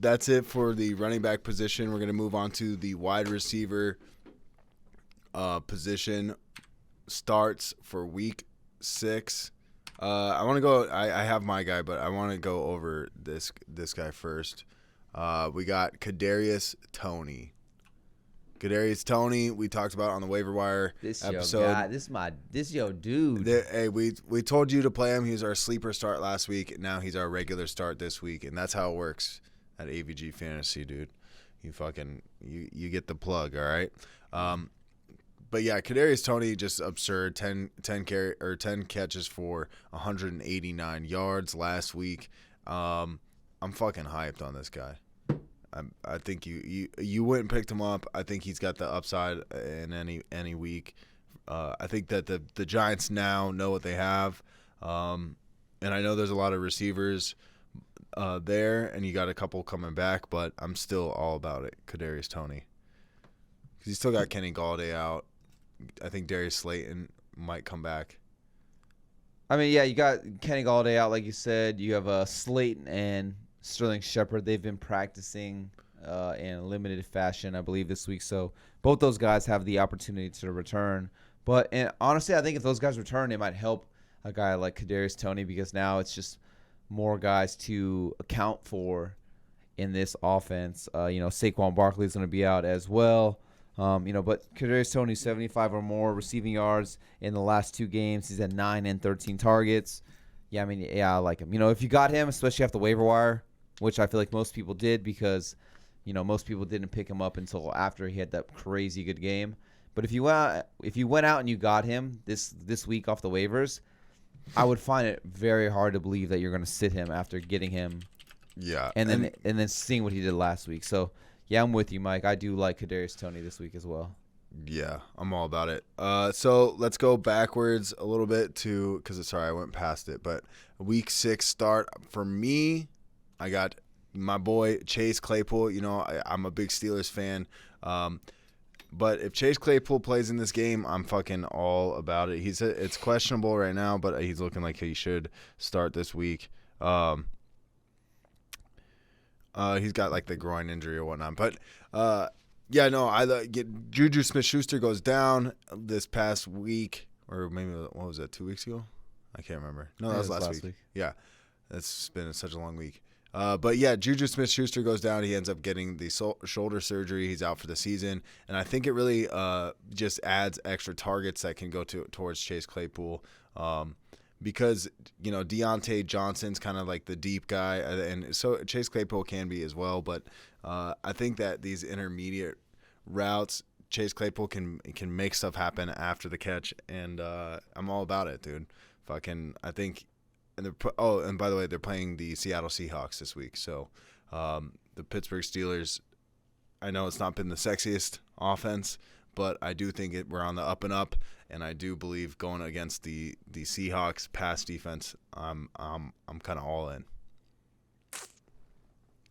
that's it for the running back position. We're going to move on to the wide receiver position starts for week 6. I want to go. I have my guy, but I want to go over this guy first. We got Kadarius Toney. Kadarius Toney, we talked about on the waiver wire episode. Yo guy, this yo dude. Hey, we told you to play him. He was our sleeper start last week. Now he's our regular start this week, and that's how it works at AVG Fantasy, dude. You fucking you get the plug, all right. But yeah, Kadarius Toney, just absurd. 10 catches for 189 yards last week. I'm fucking hyped on this guy. I think you went and picked him up. I think he's got the upside in any week. I think that the Giants now know what they have, and I know there's a lot of receivers there, and you got a couple coming back, but I'm still all about it, Kadarius Toney, because you still got Kenny Galladay out. I think Darius Slayton might come back. I mean, yeah, you got Kenny Galladay out, like you said. You have Slayton and Sterling Shepard. They've been practicing in a limited fashion, I believe, this week. So both those guys have the opportunity to return. But honestly, I think if those guys return, it might help a guy like Kadarius Toney, because now it's just more guys to account for in this offense. Saquon Barkley is going to be out as well. But Kadarius Toney, 75 or more receiving yards in the last 2 games. He's at 9 and 13 targets. Yeah, I like him. If you got him, especially off the waiver wire, which I feel like most people did, because, most people didn't pick him up until after he had that crazy good game. But if you went out and you got him this week off the waivers, I would find it very hard to believe that you're going to sit him after getting him. Yeah, and then seeing what he did last week. So yeah, I'm with you, Mike. I do like Kadarius Toney this week as well. Yeah, I'm all about it. So let's go backwards a little bit because I went past it. But week 6 start for me, I got my boy Chase Claypool. I'm a big Steelers fan. But if Chase Claypool plays in this game, I'm fucking all about it. It's questionable right now, but he's looking like he should start this week. He's got like the groin injury or whatnot, but I get Juju Smith-Schuster goes down this past week, or maybe what was that, 2 weeks ago? I can't remember. No, that was last week. Yeah, it's been such a long week. But yeah, Juju Smith-Schuster goes down. He ends up getting the shoulder surgery. He's out for the season, and I think it really just adds extra targets that can go towards Chase Claypool. Because, Deontay Johnson's kind of like the deep guy, and so Chase Claypool can be as well. But I think that these intermediate routes, Chase Claypool can make stuff happen after the catch, and I'm all about it, dude. I think, and by the way, they're playing the Seattle Seahawks this week. So the Pittsburgh Steelers, I know it's not been the sexiest offense, but I do think we're on the up and up, and I do believe going against the Seahawks pass defense, I'm kind of all in.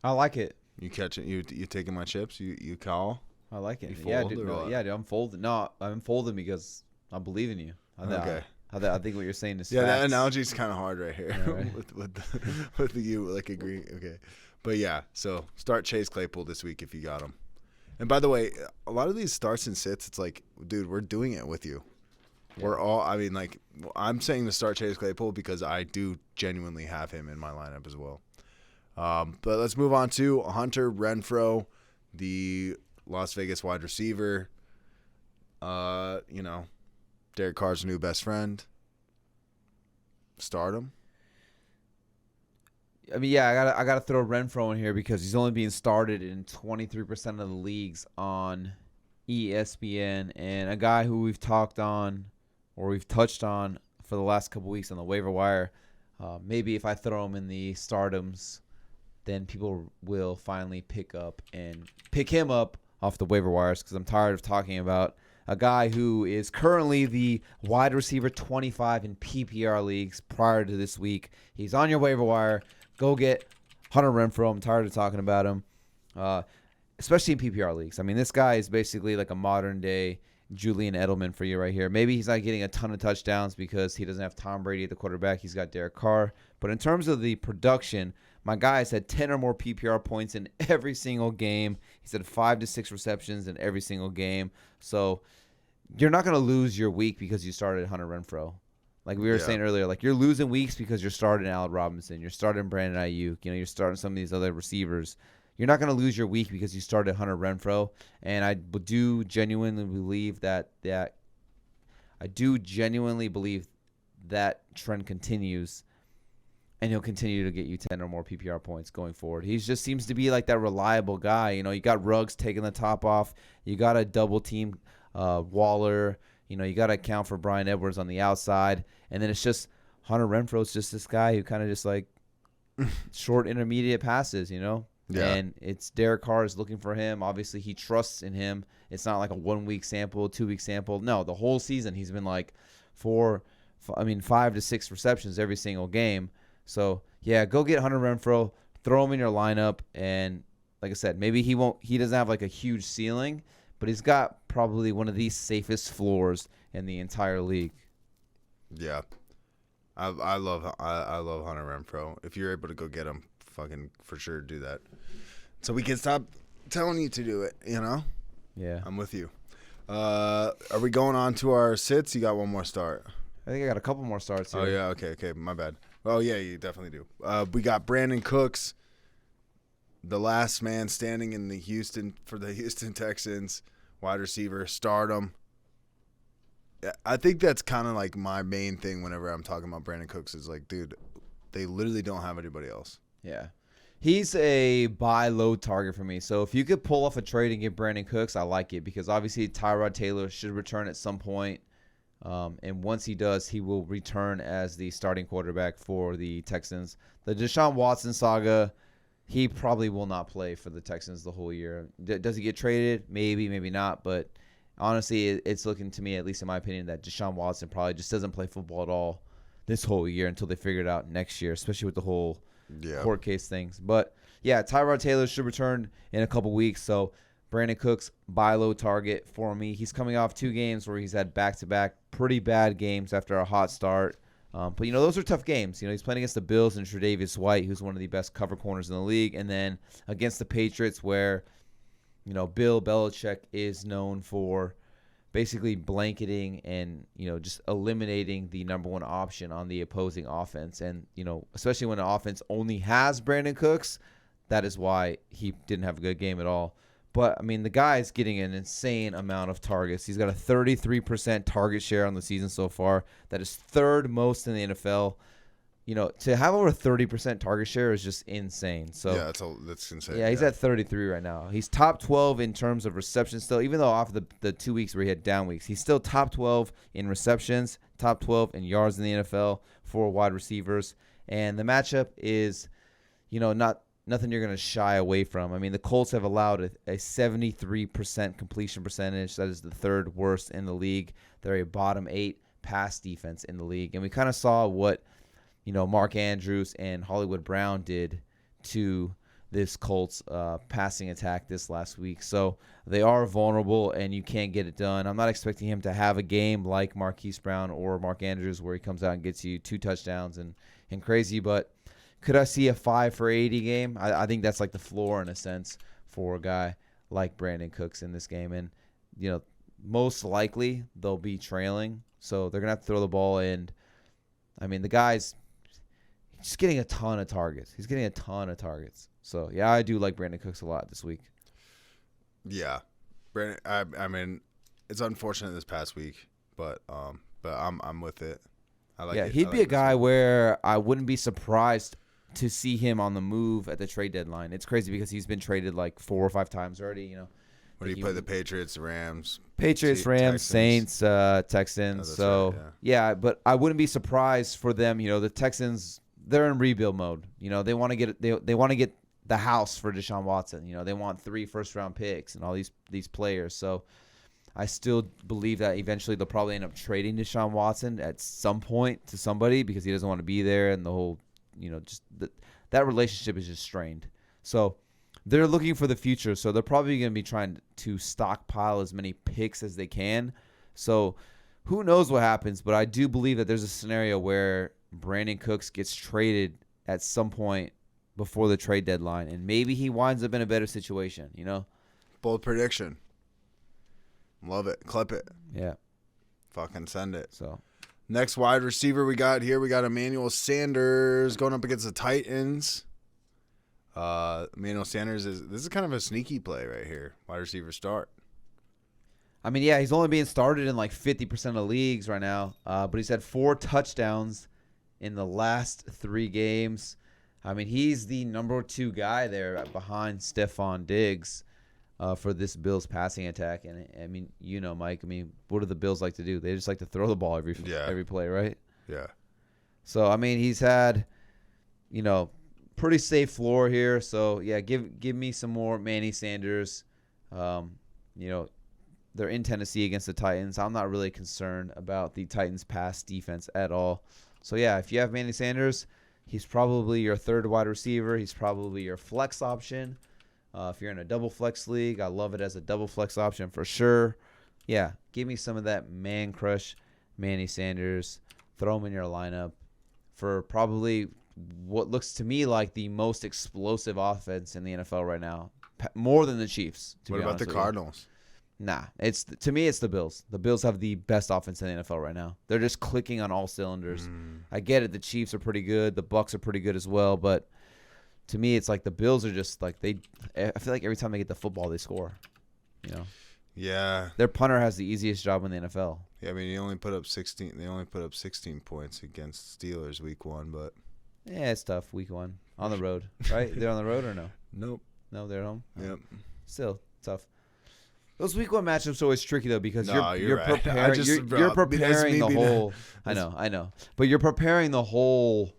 I like it. You catch it? You taking my chips? You call? I like it. You fold, yeah, dude. I'm folding. No, I'm folding because I believe in you. Okay. I think what you're saying is facts. That analogy's kind of hard right here. Yeah, right. with you like agreeing. Okay, but yeah. So start Chase Claypool this week if you got him. And by the way, a lot of these starts and sits, it's like, dude, we're doing it with you. Yeah. We're all. I'm saying to start Chase Claypool because I do genuinely have him in my lineup as well. But let's move on to Hunter Renfrow, the Las Vegas wide receiver. Derek Carr's new best friend. Start him. I gotta throw Renfrow in here because he's only being started in 23% of the leagues on ESPN, and a guy who we've touched on for the last couple weeks on the waiver wire. Maybe if I throw him in the stardoms, then people will finally pick him up off the waiver wires, because I'm tired of talking about a guy who is currently the wide receiver 25 in PPR leagues prior to this week. He's on your waiver wire. Go get Hunter Renfrow. I'm tired of talking about him, especially in PPR leagues. This guy is basically like a modern-day Julian Edelman for you right here. Maybe he's not getting a ton of touchdowns because he doesn't have Tom Brady at the quarterback. He's got Derek Carr. But in terms of the production, My guys had 10 or more PPR points in every single game. He's had 5 to 6 receptions in every single game. So you're not going to lose your week because you started Hunter Renfrow. Like we were saying earlier, like you're losing weeks because you're starting Allen Robinson, you're starting Brandon Ayuk, you're starting some of these other receivers. You're not going to lose your week because you started Hunter Renfrow. And I do genuinely believe that trend continues, and he'll continue to get you 10 or more PPR points going forward. He just seems to be like that reliable guy. You got Ruggs taking the top off. You got to double team Waller. You got to account for Bryan Edwards on the outside. And then it's just Hunter Renfrow's just this guy who kind of just like short intermediate passes, Yeah. And it's Derek Carr is looking for him. Obviously, he trusts in him. It's not like a 1-week sample, 2-week sample. No, the whole season he's been like 5 to 6 receptions every single game. So, yeah, go get Hunter Renfrow, throw him in your lineup, and like I said, maybe he doesn't have like a huge ceiling, but he's got probably one of the safest floors in the entire league. Yeah. I love Hunter Renfrow. If you're able to go get him, fucking for sure do that. So we can stop telling you to do it, Yeah. I'm with you. Are we going on to our sits? You got one more start. I think I got a couple more starts here. Oh, yeah. Okay. My bad. Oh, yeah, you definitely do. We got Brandin Cooks, the last man standing in the Houston Texans, wide receiver, STARTEM. I think that's kind of like my main thing whenever I'm talking about Brandin Cooks is like, dude, they literally don't have anybody else. Yeah. He's a buy low target for me. So if you could pull off a trade and get Brandin Cooks, I like it because obviously Tyrod Taylor should return at some point. And once he does, he will return as the starting quarterback for the Texans. The Deshaun Watson saga, he probably will not play for the Texans the whole year. Does he get traded? Maybe, maybe not. But honestly, it's looking to me, at least in my opinion, that Deshaun Watson probably just doesn't play football at all this whole year until they figure it out next year, especially with the whole court case things. But, yeah, Tyrod Taylor should return in a couple weeks. So, Brandin Cooks, buy low target for me. He's coming off 2 games where he's had back-to-back pretty bad games after a hot start. But, those are tough games. He's playing against the Bills and Tre'Davious White, who's one of the best cover corners in the league. And then against the Patriots where, Bill Belichick is known for basically blanketing and, just eliminating the number one option on the opposing offense. And, especially when an offense only has Brandin Cooks, that is why he didn't have a good game at all. But, the guy's getting an insane amount of targets. He's got a 33% target share on the season so far. That is third most in the NFL. To have over 30% target share is just insane. So yeah, that's insane. Yeah, he's at 33 right now. He's top 12 in terms of receptions still, even though off the 2 weeks where he had down weeks. He's still top 12 in receptions, top 12 in yards in the NFL for wide receivers. And the matchup is, nothing you're going to shy away from. The Colts have allowed a 73% completion percentage. That is the third worst in the league. They're a bottom 8 pass defense in the league. And we kind of saw what, Mark Andrews and Hollywood Brown did to this Colts passing attack this last week. So they are vulnerable, and you can't get it done. I'm not expecting him to have a game like Marquise Brown or Mark Andrews where he comes out and gets you 2 touchdowns and crazy, but could I see a 5 for 80 game? I think that's like the floor in a sense for a guy like Brandin Cooks in this game. And, most likely they'll be trailing. So they're going to have to throw the ball. And, the guy's just getting a ton of targets. He's getting a ton of targets. So, yeah, I do like Brandin Cooks a lot this week. Yeah. Brandon, it's unfortunate this past week, but I'm with it. I like it. He'd be a guy where I wouldn't be surprised to see him on the move at the trade deadline. It's crazy because he's been traded like 4 or 5 times already, When he played the Patriots, the Rams. Rams, Saints, Texans. Oh, right, yeah, but I wouldn't be surprised for them. The Texans, they're in rebuild mode. They want to get they want to get the house for Deshaun Watson. They want 3 first-round picks and all these players. So I still believe that eventually they'll probably end up trading Deshaun Watson at some point to somebody because he doesn't want to be there, and the whole, that relationship is just strained. So they're looking for the future, so they're probably going to be trying to stockpile as many picks as they can. So who knows what happens, but I do believe that there's a scenario where Brandin Cooks gets traded at some point before the trade deadline, and maybe he winds up in a better situation, you know? Bold prediction. Love it. Clip it. Yeah. Fucking send it. So next wide receiver we got Emmanuel Sanders going up against the Titans. Emmanuel Sanders this is kind of a sneaky play right here. Wide receiver start. I mean, yeah, he's only being started in like 50% of leagues right now, but he's had 4 touchdowns in the last 3 games. I mean, he's the number 2 guy there behind Stephon Diggs for this Bills passing attack. And, I mean, you know, Mike, I mean, what do the Bills like to do? They just like to throw the ball every play, right? Yeah. So, I mean, he's had, you know, pretty safe floor here. So, yeah, give me some more Manny Sanders. You know, they're in Tennessee against the Titans. I'm not really concerned about the Titans' pass defense at all. So, yeah, if you have Manny Sanders, he's probably your 3rd wide receiver. He's probably your flex option. If you're in a double flex league, I love it as a double flex option for sure. Yeah, give me some of that man crush Manny Sanders. Throw him in your lineup for probably what looks to me like the most explosive offense in the NFL right now. More than the Chiefs, to what be about honest the with you. Cardinals? Nah, to me it's the Bills. The Bills have the best offense in the NFL right now. They're just clicking on all cylinders. I get it. The Chiefs are pretty good. The Bucs are pretty good as well. But to me, it's like the Bills are just like I feel like every time they get the football, they score. You know. Yeah. Their punter has the easiest job in the NFL. Yeah, I mean, they only put up 16 points against Steelers week 1, but yeah, it's tough week 1 on the road, right? They're on the road or no? Nope. No, they're at home. Yep. Still tough. Those week 1 matchups are always tricky though because you're right. preparing. You're preparing the whole. I know, but you're preparing the whole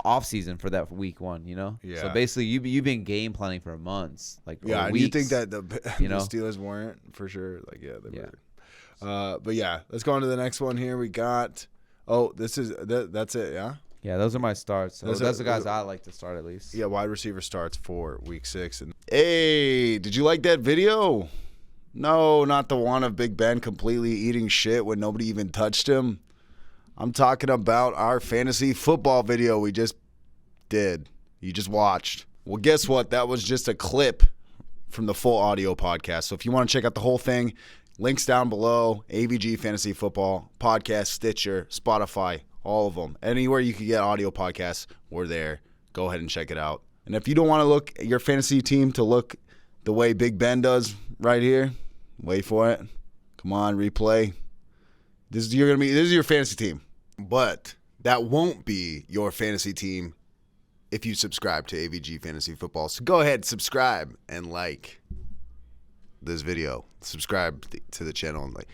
off season for that week 1. You know. Yeah. So basically, you've been game planning for months, like yeah. or And you weeks. think that the Steelers weren't for sure? Like they were. But yeah, let's go on to the next one here. We got. Oh, that's it. Yeah. Yeah, those are my starts. So Those the guys I like to start at least. Yeah, wide receiver starts for week 6. And hey, did you like that video? No, not the one of Big Ben completely eating shit when nobody even touched him. I'm talking about our fantasy football video we just did. You just watched. Well, guess what? That was just a clip from the full audio podcast. So if you want to check out the whole thing, links down below. AVG Fantasy Football, podcast, Stitcher, Spotify, all of them. Anywhere you can get audio podcasts, we're there. Go ahead and check it out. And if you don't want to look at your fantasy team to look the way Big Ben does right here, wait for it. Come on, replay. This is your fantasy team. But that won't be your fantasy team if you subscribe to AVG Fantasy Football. So go ahead, subscribe and like this video. Subscribe to the channel and like.